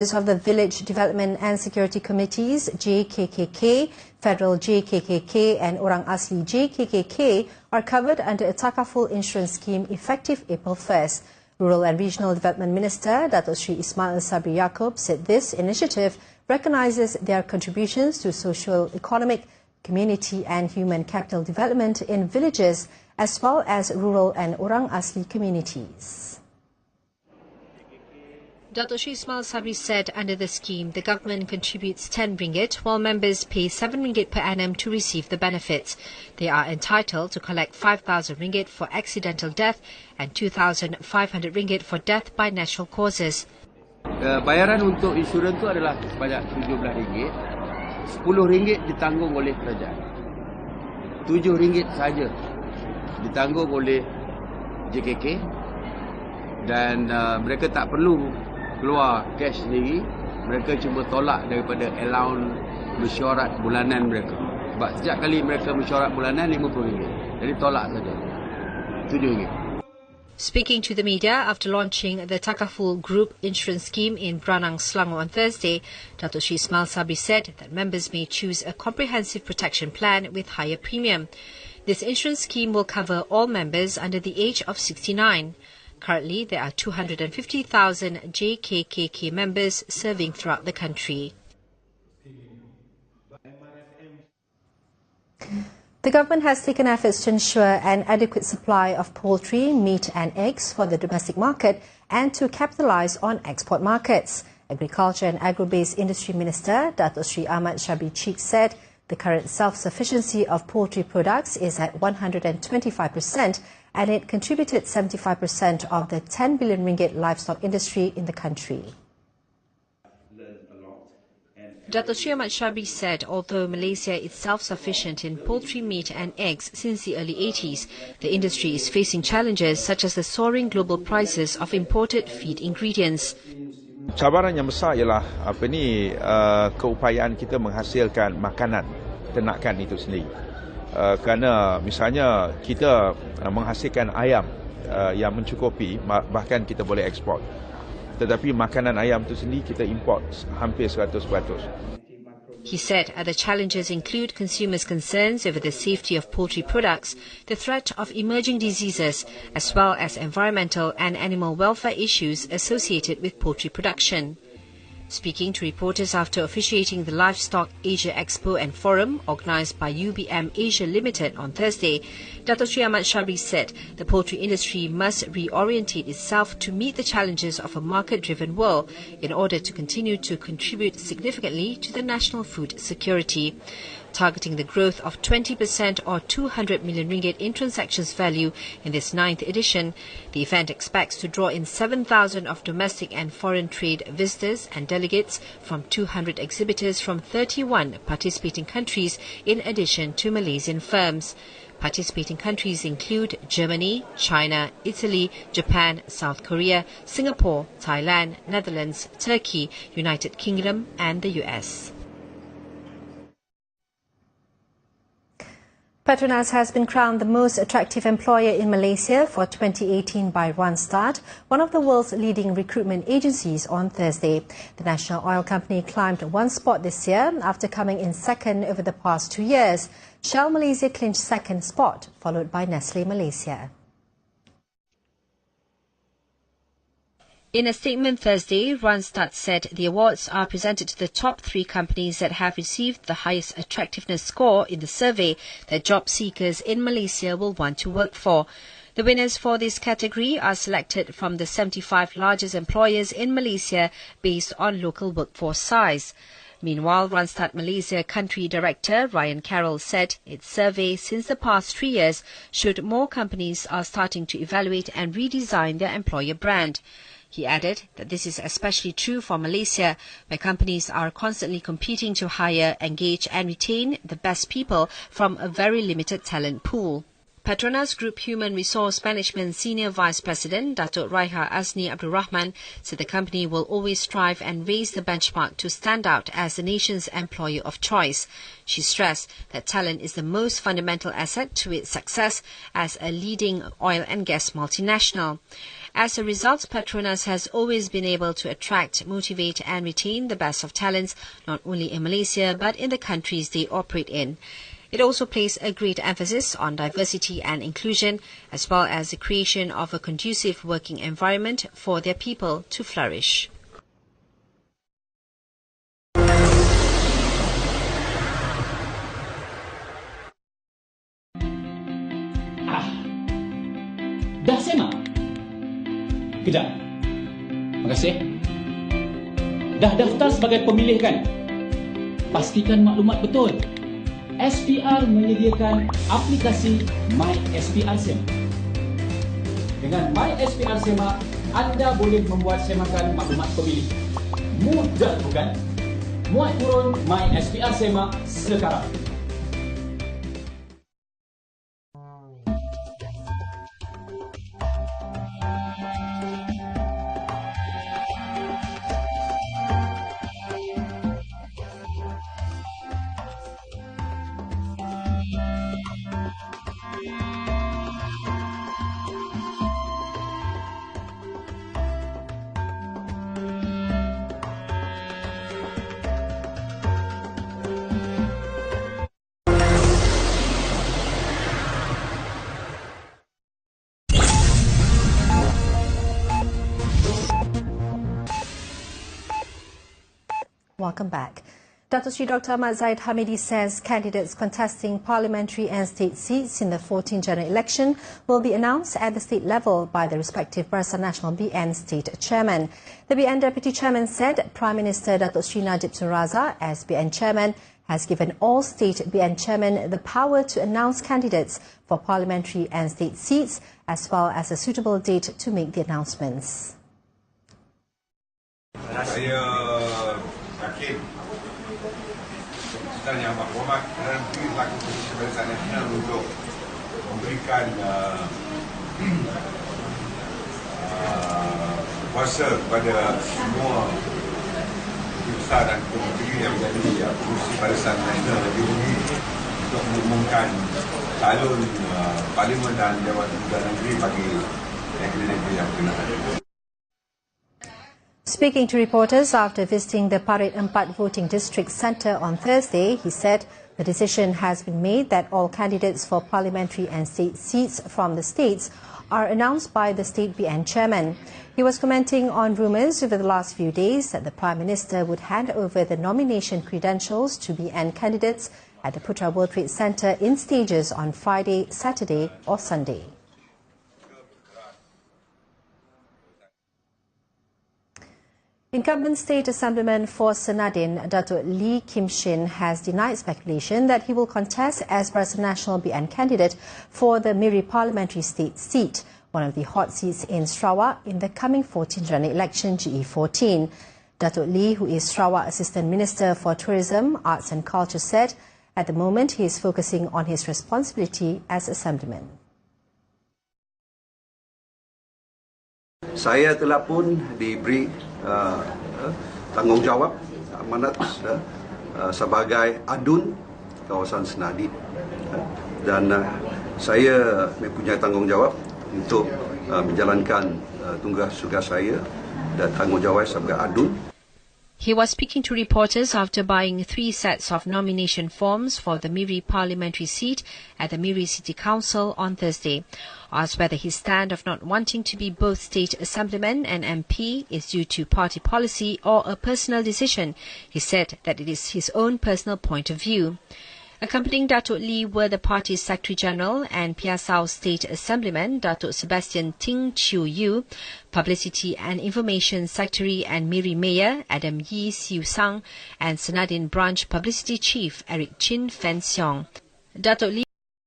of the Village Development and Security Committees, JKKK, Federal JKKK and Orang Asli JKKK are covered under a Takaful insurance scheme effective April 1st. Rural and Regional Development Minister Datuk Sri Ismail Sabri Yaakob said this initiative recognises their contributions to social, economic, community and human capital development in villages as well as rural and Orang Asli communities. Datuk Sri Ismail Sabri said under the scheme, the government contributes 10 ringgit while members pay 7 ringgit per annum to receive the benefits. They are entitled to collect 5,000 ringgit for accidental death and 2,500 ringgit for death by natural causes. Bayaran untuk insurans itu adalah sebanyak 17 ringgit. 10 ringgit ditanggung oleh kerajaan. 7 ringgit saja ditanggung oleh JKK dan mereka tak perlu keluar cash sendiri, mereka cuma tolak daripada allowance mesyuarat bulanan mereka. Sebab setiap kali mereka mesyuarat bulanan RM50, jadi tolak saja RM7. Speaking to the media after launching the Takaful Group Insurance Scheme in Branang, Selangor on Thursday, Datuk Sri Ismail Sabri said that members may choose a comprehensive protection plan with higher premium. This insurance scheme will cover all members under the age of 69. Currently, there are 250,000 JKKK members serving throughout the country. The government has taken efforts to ensure an adequate supply of poultry, meat and eggs for the domestic market and to capitalise on export markets. Agriculture and Agro-Based Industry Minister Datuk Sri Ahmad Shabri Cheek said the current self-sufficiency of poultry products is at 125%, and it contributed 75% of the 10 billion ringgit livestock industry in the country. Datuk Sri Ahmad Shabri said although Malaysia is self-sufficient in poultry, meat and eggs since the early 80s, the industry is facing challenges such as the soaring global prices of imported feed ingredients. Cabaran yang besar ialah keupayaan kita menghasilkan makanan ternakan itu sendiri. Kerana misalnya kita menghasilkan ayam yang mencukupi, bahkan kita boleh ekspor. Tetapi makanan ayam itu sendiri kita import hampir 100%. He said other challenges include consumers' concerns over the safety of poultry products, the threat of emerging diseases, as well as environmental and animal welfare issues associated with poultry production. Speaking to reporters after officiating the Livestock Asia Expo and Forum organised by UBM Asia Limited on Thursday, Datuk Sri Ahmad Shabri said the poultry industry must reorientate itself to meet the challenges of a market-driven world in order to continue to contribute significantly to the national food security. Targeting the growth of 20% or 200 million ringgit in transactions value in this 9th edition, the event expects to draw in 7,000 of domestic and foreign trade visitors and delegates from 200 exhibitors from 31 participating countries in addition to Malaysian firms. Participating countries include Germany, China, Italy, Japan, South Korea, Singapore, Thailand, Netherlands, Turkey, United Kingdom and the US. Petronas has been crowned the most attractive employer in Malaysia for 2018 by Randstad, one of the world's leading recruitment agencies, on Thursday. The national oil company climbed one spot this year after coming in second over the past 2 years. Shell Malaysia clinched second spot, followed by Nestle Malaysia. In a statement Thursday, Randstad said the awards are presented to the top 3 companies that have received the highest attractiveness score in the survey that job seekers in Malaysia will want to work for. The winners for this category are selected from the 75 largest employers in Malaysia based on local workforce size. Meanwhile, Randstad Malaysia Country Director Ryan Carroll said its survey since the past 3 years showed more companies are starting to evaluate and redesign their employer brand. He added that this is especially true for Malaysia, where companies are constantly competing to hire, engage and retain the best people from a very limited talent pool. Petronas Group Human Resource Management Senior Vice President Datuk Raiha Asni Abdul Rahman said the company will always strive and raise the benchmark to stand out as the nation's employer of choice. She stressed that talent is the most fundamental asset to its success as a leading oil and gas multinational. As a result, Petronas has always been able to attract, motivate and retain the best of talents, not only in Malaysia but in the countries they operate in. It also places a great emphasis on diversity and inclusion, as well as the creation of a conducive working environment for their people to flourish. Dah semak? Kejap. Terima kasih. Dah daftar sebagai pemilih kan? Pastikan maklumat betul. SPR menyediakan aplikasi My SPR Semak. Dengan My SPR Semak, anda boleh membuat semakan maklumat pemilih. Mudah bukan? Muat turun My SPR Semak sekarang. Welcome back. Datuk Sri Dr. Ahmad Zahid Hamidi says candidates contesting parliamentary and state seats in the 14th general election will be announced at the state level by the respective Barisan Nasional BN state chairman. The BN deputy chairman said Prime Minister Datuk Sri Najib Tun Razak, as BN chairman, has given all state BN chairmen the power to announce candidates for parliamentary and state seats, as well as a suitable date to make the announcements. Saya yakin Sedang Yang Berhormat Perdana Menteri selaku Komisi Barisan Nasional untuk memberikan kuasa kepada semua Menteri Besar dan Menteri yang menjadi Komisi Barisan Nasional lebih tinggi untuk mengumumkan calon Parlimen dan Jabatan Perdana Menteri bagi negeri-negeri yang berkenaan. Speaking to reporters after visiting the Parit Empat voting district centre on Thursday, he said the decision has been made that all candidates for parliamentary and state seats from the states are announced by the state BN chairman. He was commenting on rumours over the last few days that the Prime Minister would hand over the nomination credentials to BN candidates at the Putra World Trade Centre in stages on Friday, Saturday or Sunday. Incumbent State Assemblyman for Senadin, Datuk Lee Kim Shin, has denied speculation that he will contest as Barisan Nasional BN candidate for the Miri Parliamentary State seat, one of the hot seats in Sarawak in the coming 14th general election GE14. Datuk Lee, who is Sarawak Assistant Minister for Tourism, Arts and Culture, said at the moment he is focusing on his responsibility as Assemblyman. Saya telah pun diberi tanggungjawab amanat sebagai adun kawasan Senadin, dan saya mempunyai tanggungjawab untuk menjalankan tugas saya dan tanggungjawab sebagai adun. He was speaking to reporters after buying 3 sets of nomination forms for the Miri parliamentary seat at the Miri City Council on Thursday. Asked whether his stand of not wanting to be both state assemblyman and MP is due to party policy or a personal decision, he said that it is his own personal point of view. Accompanying Datuk Lee were the party's Secretary-General and Piasau State Assemblyman Datuk Sebastian Ting Chiu Yu, Publicity and Information Secretary and Miri Mayor Adam Yi Siu Sang, and Senadin Branch Publicity Chief Eric Chin Fen Siong. Datuk Lee